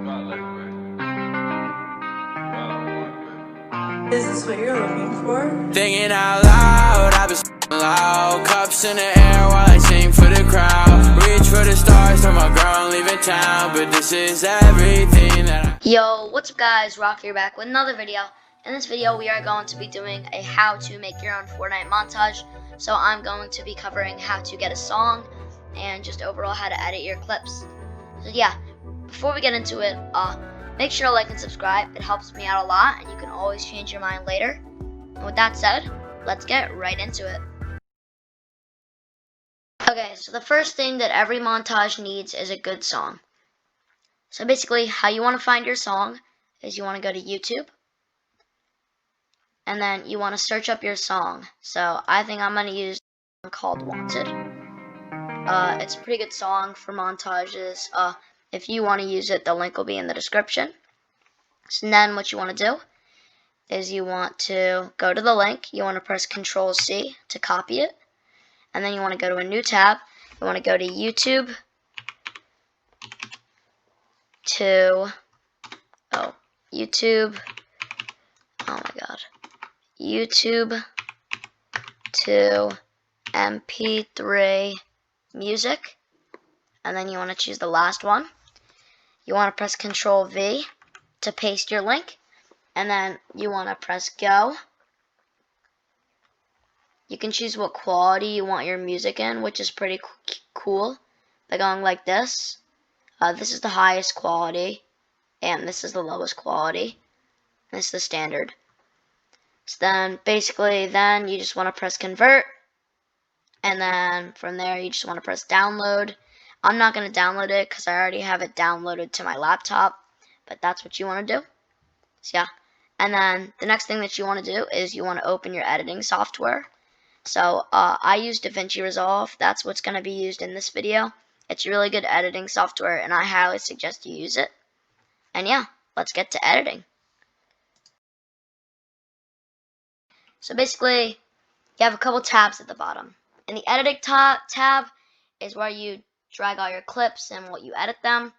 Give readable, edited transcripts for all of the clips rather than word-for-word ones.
Is this what you're looking for? Thinking out loud, I've been loud. Cups in the air while I sing for the crowd. Reach for the stars, tell my girl I'm leaving town. But this is everything that I... Yo, what's up guys, Rock here back with another video. In this video we are going to be doing a how to make your own Fortnite montage. So I'm going to be covering how to get a song and just overall how to edit your clips. So yeah, before we get into it, make sure to like and subscribe. It helps me out a lot and you can always change your mind later. And with that said, let's get right into it. Okay, so the first thing that every montage needs is a good song. So basically, how you want to find your song is you want to go to YouTube, and then you want to search up your song. So I think I'm going to use a song called Wanted. It's a pretty good song for montages. If you want to use it, the link will be in the description. So then what you want to do is you want to go to the link. You want to press Control-C to copy it. And then you want to go to a new tab. You want to go to YouTube to... YouTube to MP3 music, and then you want to choose the last one. You want to press Control-V to paste your link, and then you want to press go. You can choose what quality you want your music in, which is pretty cool, by going like this. This is the highest quality, and this is the lowest quality. This is the standard. So then basically then you just want to press convert, and then from there you just want to press download. I'm not going to download it because I already have it downloaded to my laptop, but that's what you want to do. So yeah, and then the next thing that you want to do is you want to open your editing software. So I use DiVinci Resolve. That's what's going to be used in this video. It's a really good editing software and I highly suggest you use it. And yeah, let's get to editing. So basically, you have a couple tabs at the bottom. In the editing tab is where you drag all your clips and what you edit them.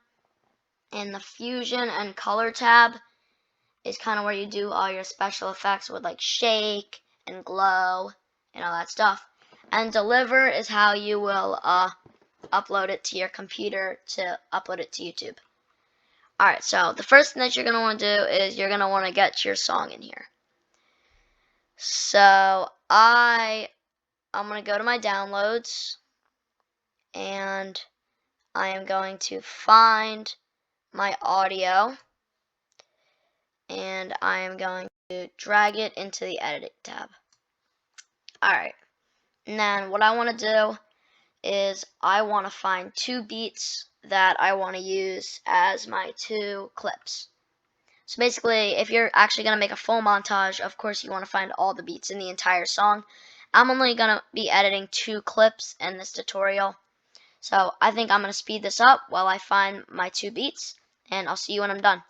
In the fusion and color tab is kind of where you do all your special effects with like shake and glow and all that stuff. And deliver is how you will upload it to your computer to upload it to YouTube. Alright, so the first thing that you're going to want to do is you're going to want to get your song in here. So I'm going to go to my downloads and I am going to find my audio and I am going to drag it into the editing tab. Alright, and then what I want to do is I want to find 2 beats that I want to use as my 2 clips. So basically, if you're actually going to make a full montage, of course you want to find all the beats in the entire song. I'm only going to be editing 2 clips in this tutorial. So I think I'm going to speed this up while I find my 2 beats, and I'll see you when I'm done.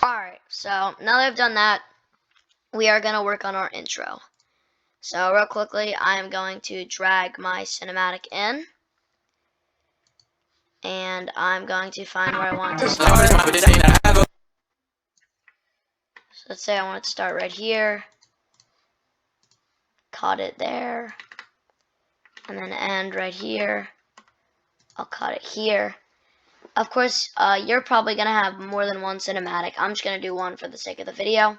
Alright, so now that I've done that, we are going to work on our intro. So real quickly, I am going to drag my cinematic in. And I'm going to find where I want it to start. So let's say I want it to start right here. Cut it there. And then end right here. I'll cut it here. Of course, you're probably going to have more than one cinematic. I'm just going to do one for the sake of the video.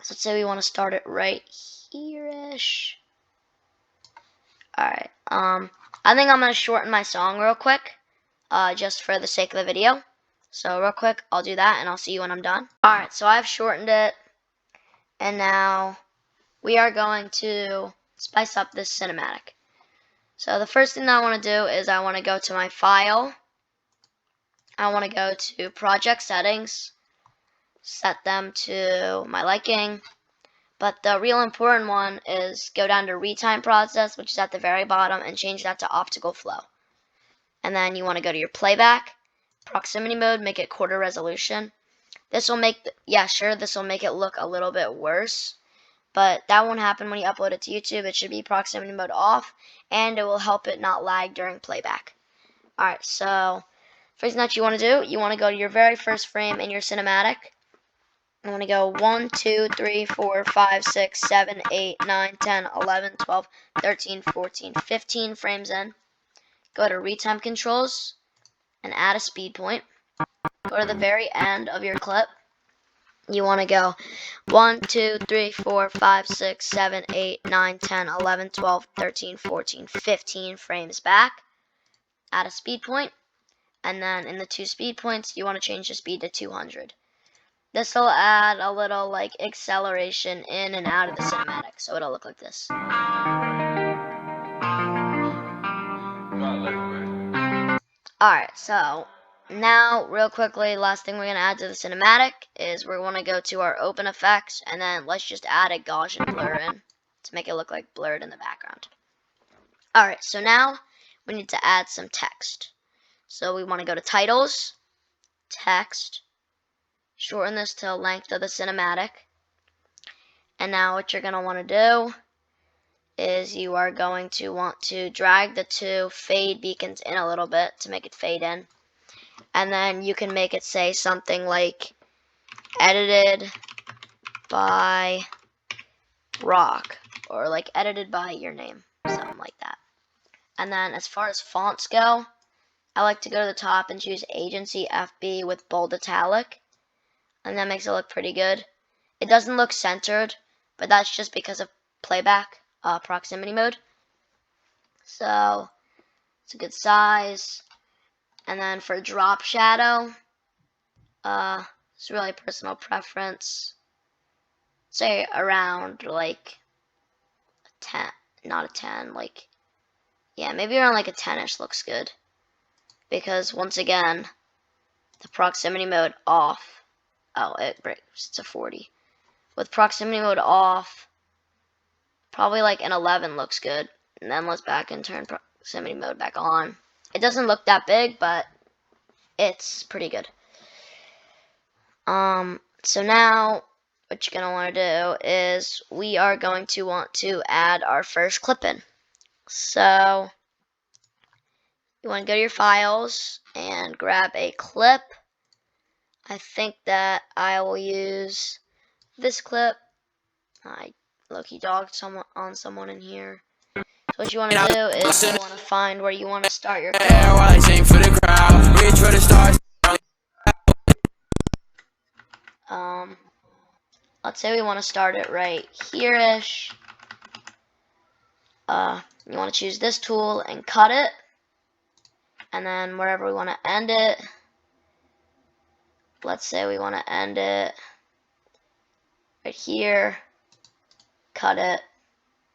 So let's say we want to start it right here-ish. Alright, I think I'm going to shorten my song real quick, just for the sake of the video. So real quick, I'll do that and I'll see you when I'm done. Alright, so I've shortened it, and now we are going to spice up this cinematic. So the first thing that I want to do is I want to go to my file. I want to go to project settings, set them to my liking. But the real important one is go down to retime process, which is at the very bottom, and change that to optical flow. And then you want to go to your playback, proximity mode, make it quarter resolution. This will make, this will make it look a little bit worse, but that won't happen when you upload it to YouTube. It should be proximity mode off, and it will help it not lag during playback. Alright, so First thing that you want to do, you want to go to your very first frame in your cinematic. You want to go 1, 2, 3, 4, 5, 6, 7, 8, 9, 10, 11, 12, 13, 14, 15 frames in. Go to retime controls and add a speed point. Go to the very end of your clip. You want to go 1, 2, 3, 4, 5, 6, 7, 8, 9, 10, 11, 12, 13, 14, 15 frames back. Add a speed point. And then in the 2 speed points, you want to change the speed to 200. This will add a little like acceleration in and out of the cinematic, so it'll look like this. Alright, so now real quickly, last thing we're going to add to the cinematic is we're going to go to our open effects, and then let's just add a Gaussian blur in to make it look like blurred in the background. Alright, so now we need to add some text. So we want to go to titles, text, shorten this to length of the cinematic. And now what you're going to want to do is you are going to want to drag the 2 fade beacons in a little bit to make it fade in. And then you can make it say something like edited by Rock, or like edited by your name, something like that. And then as far as fonts go, I like to go to the top and choose Agency FB with bold italic, and that makes it look pretty good. It doesn't look centered, but that's just because of playback proximity mode. So it's a good size. And then for drop shadow, it's really personal preference. Say around like a 10, not a 10, like, yeah, maybe around like a 10-ish looks good. Because once again, the proximity mode off. Oh, it breaks to 40. With proximity mode off, probably like an 11 looks good. And then let's back and turn proximity mode back on. It doesn't look that big, but it's pretty good. So now what you're going to want to do is we are going to want to add our first clip in. So you want to go to your files and grab a clip. I think that I will use this clip. I low-key dogged on someone in here. So what you want to do is you want to find where you want to start your clip. While I sing for the crowd, reach for the stars. Let's say we want to start it right here-ish. You want to choose this tool and cut it. And then wherever we want to end it, let's say we want to end it right here, cut it,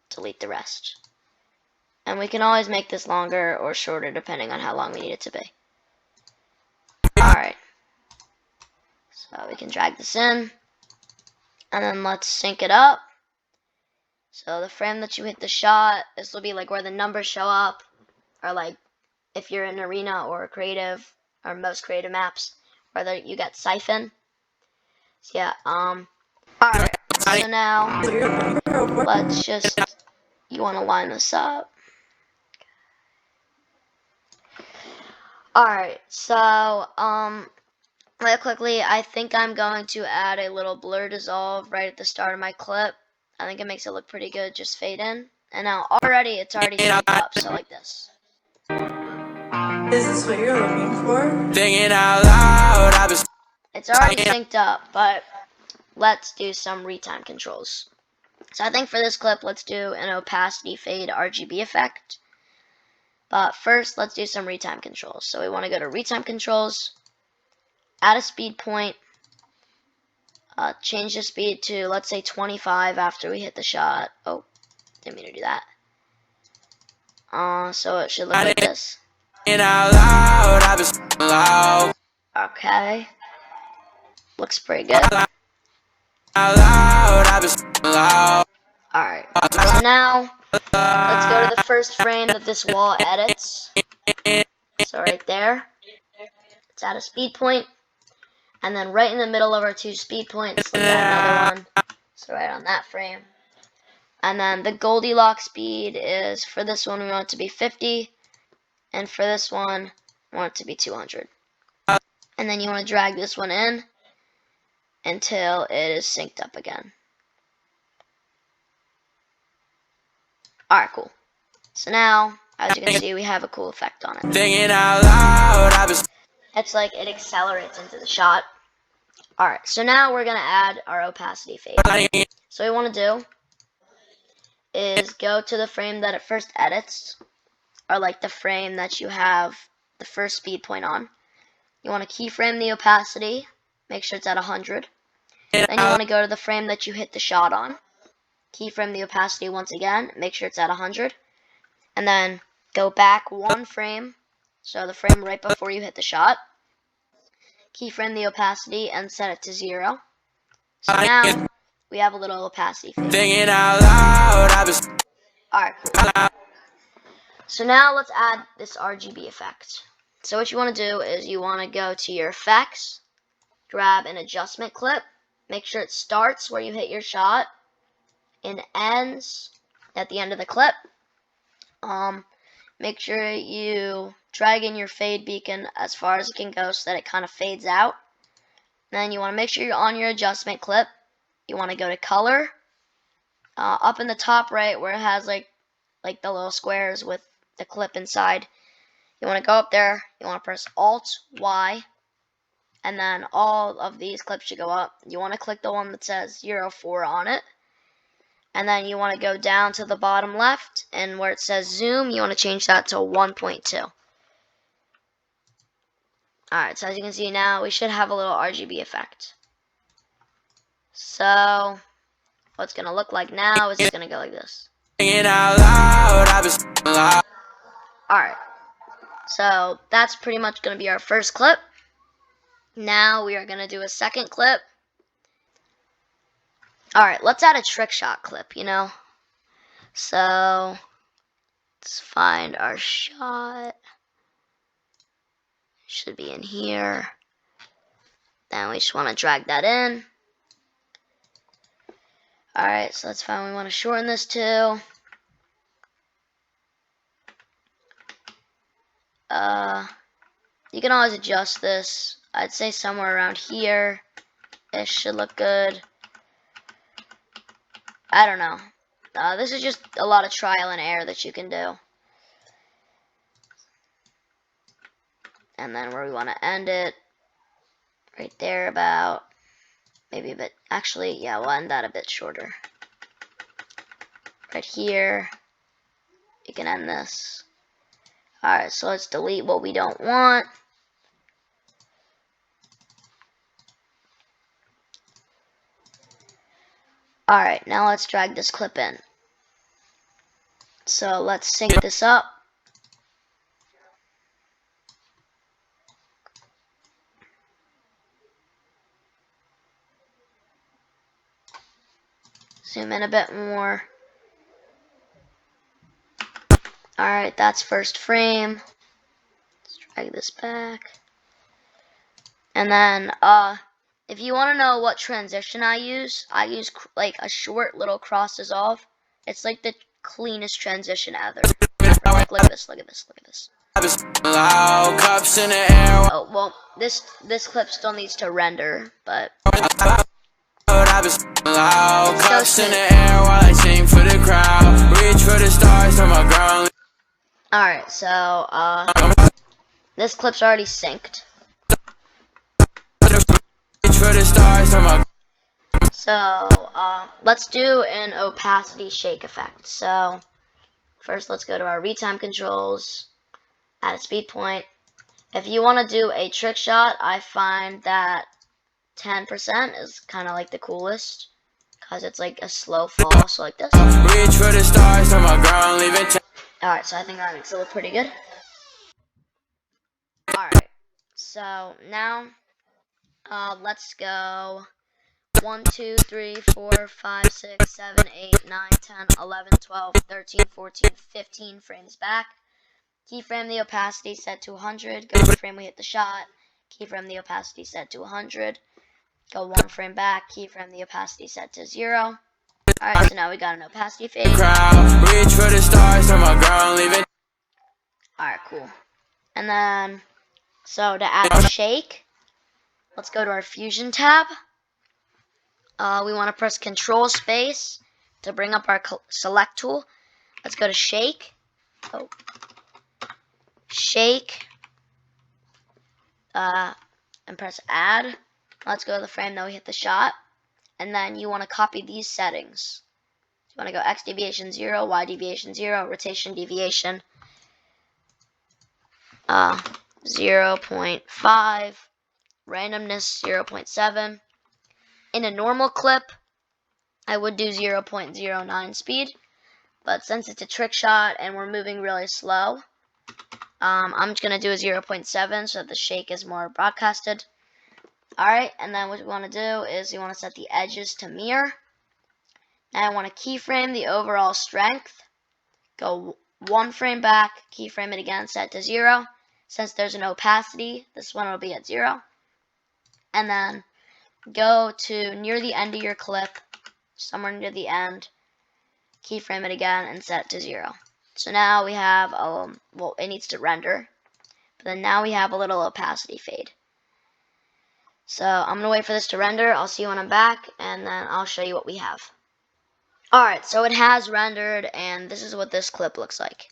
delete the rest. And we can always make this longer or shorter depending on how long we need it to be. Alright, so we can drag this in, and then let's sync it up. So the frame that you hit the shot, this will be like where the numbers show up, or like if you're in Arena or Creative, or most creative maps, whether you get Siphon. So yeah, alright, so now, let's just, you want to line this up. Alright, so, real quickly, I think I'm going to add a little blur dissolve right at the start of my clip. I think it makes it look pretty good, just fade in. And now already, it's already synced up, so like this. Is this what you're looking for? Thinking out loud, It's already synced up, but let's do some retime controls. So I think for this clip, let's do an opacity fade RGB effect. But first, let's do some retime controls. So we want to go to retime controls, add a speed point, change the speed to, let's say, 25 after we hit the shot. Oh, didn't mean to do that. So it should look like this. Okay. Looks pretty good. Alright, so now, let's go to the first frame that this wall edits. So right there. Let's add a speed point. And then right in the middle of our 2 speed points, let's add another one. So right on that frame. And then the Goldilocks speed is, for this one we want it to be 50. And for this one, we want it to be 200. And then you want to drag this one in until it is synced up again. Alright, cool. So now, as you can see, we have a cool effect on it. Thinking out loud, It's like it accelerates into the shot. Alright, so now we're going to add our opacity fade. So what we want to do is go to the frame that it first edits, or like the frame that you have the first speed point on. You want to keyframe the opacity, make sure it's at 100. Then you want to go to the frame that you hit the shot on, keyframe the opacity once again, make sure it's at 100. And then go back one frame, so the frame right before you hit the shot. Keyframe the opacity and set it to 0. So now we have a little opacity fade. thinking out loud, Alright, cool. So now let's add this RGB effect. So what you want to do is you want to go to your effects, grab an adjustment clip, make sure it starts where you hit your shot and ends at the end of the clip. Make sure you drag in your fade beacon as far as it can go so that it kind of fades out. Then you want to make sure you're on your adjustment clip. You want to go to color. Up in the top right where it has like the little squares with the clip inside. You want to go up there. You want to press Alt Y. And then all of these clips should go up. You want to click the one that says 04 on it. And then you want to go down to the bottom left, and where it says zoom, you want to change that to 1.2. Alright, so as you can see now, we should have a little RGB effect. So, what's going to look like now is it's going to go like this. thinking out loud, Alright, so that's pretty much going to be our first clip. Now we are going to do a second clip. Alright, let's add a trick shot clip, you know. So, let's find our shot. Should be in here. Then we just want to drag that in. Alright, so that's fine. We want to shorten this too. You can always adjust this. I'd say somewhere around here. It should look good. I don't know. This is just a lot of trial and error that you can do. And then where we want to end it, right there about, maybe a bit, actually, yeah, we'll end that a bit shorter. Right here, you can end this. Alright, so let's delete what we don't want. Alright, now let's drag this clip in. So let's sync this up. Zoom in a bit more. Alright, that's first frame. Let's drag this back. And then, if you want to know what transition I use like a short little cross dissolve. It's like the cleanest transition ever. Like, look at this, look at this, look at this. cups in the air. Oh, well, this clip still needs to render, but Cups in the air while I sing for the crowd. Reach for the stars, so my girl. alright, so, this clip's already synced. Reach for the stars, so my. So, let's do an opacity shake effect. So, first let's go to our retime controls, add a speed point. If you want to do a trick shot, I find that 10% is kind of like the coolest, because it's like a slow fall, so like this. Reach for the stars, so my girl, leave it. Alright, so I think that makes it look pretty good. Alright, so now, let's go 1, 2, 3, 4, 5, 6, 7, 8, 9, 10, 11, 12, 13, 14, 15 frames back. Keyframe the opacity set to 100. Go to the frame we hit the shot. Keyframe the opacity set to 100. Go one frame back. Keyframe the opacity set to 0. Alright, so now we got an opacity fade. Reach for the stars, so my girl, leave it. Alright, cool. And then, so to add the shake, let's go to our Fusion tab. We want to press Control Space to bring up our select tool. Let's go to Shake. Shake. And press Add. Let's go to the frame that we hit the shot. And then you want to copy these settings. You want to go X deviation 0, Y deviation 0, rotation deviation 0.5, randomness 0.7. In a normal clip, I would do 0.09 speed, but since it's a trick shot and we're moving really slow, I'm just going to do a 0.7 so that the shake is more broadcasted. Alright, and then what we want to do is you want to set the edges to mirror. Now I want to keyframe the overall strength. Go one frame back, keyframe it again, set to 0. Since there's an opacity, this one will be at 0. And then go to near the end of your clip, somewhere near the end, keyframe it again, and set to 0. So now we have, well, it needs to render, but then now we have a little opacity fade. So I'm going to wait for this to render. I'll see you when I'm back, and then I'll show you what we have. Alright, so it has rendered, and this is what this clip looks like.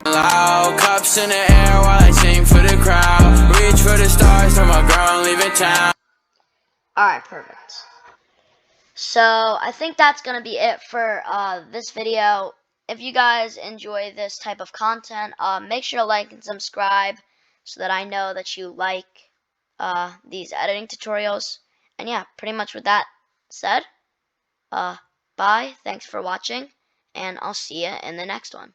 Loud cups in the air while I sing for the crowd. Reach for the stars, tell my girl I'm leaving town. Alright, perfect. So I think that's going to be it for this video. If you guys enjoy this type of content, make sure to like and subscribe so that I know that you like these editing tutorials. And yeah, pretty much with that said, bye, thanks for watching, and I'll see you in the next one.